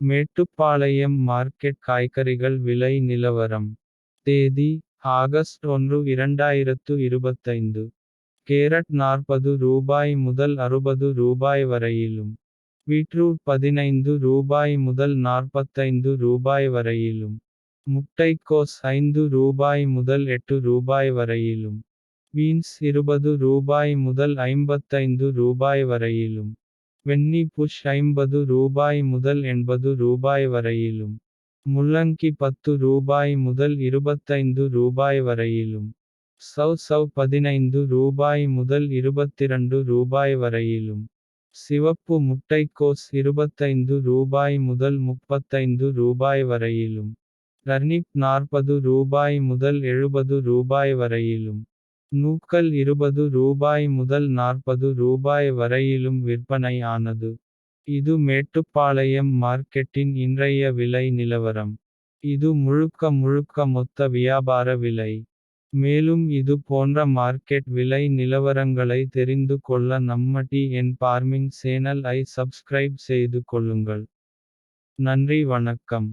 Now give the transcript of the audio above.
Mettupalayam market காய்கறிகள் விலை நிலவரம். தேதி ஆகஸ்ட் 1 2025. கேரட் ரூபாய் 40 முதல் ரூபாய் 60 வரையிலும். பீட்ரூட் ரூபாய் 15 முதல் ரூபாய் 45 வரையிலும். முட்டைக்கோஸ் ரூபாய் 5 முதல் ரூபாய் 8 வரையிலும். பீன்ஸ் ரூபாய் 20 முதல் ரூபாய் 55 வரையிலும். வெண்ணி புஷ் ரூபாய் 50 முதல் ரூபாய் 80 வரையிலும். முள்ளங்கி ரூபாய் 10 முதல் ரூபாய் 25 வரையிலும். சவ் ரூபாய் 15 முதல் ரூபாய் 22 வரையிலும். சிவப்பு முட்டைக்கோஸ் ரூபாய் 25 முதல் ரூபாய் 35 வரையிலும். டர்னிப் ரூபாய் 40 முதல் ரூபாய் 70 வரையிலும். நூக்கல் ரூபாய் 20 முதல் ரூபாய் 40 வரையிலும் விற்பனை ஆனது. இது மேட்டுப்பாளையம் மார்க்கெட்டின் இன்றைய விலை நிலவரம். இது முழுக்க மொத்த வியாபார விலை. மேலும் இது போன்ற மார்க்கெட் விலை நிலவரங்களை தெரிந்து கொள்ள நம்ம TN Farming சேனல் ஐ சப்ஸ்கிரைப் செய்து கொள்ளுங்கள். நன்றி வணக்கம்.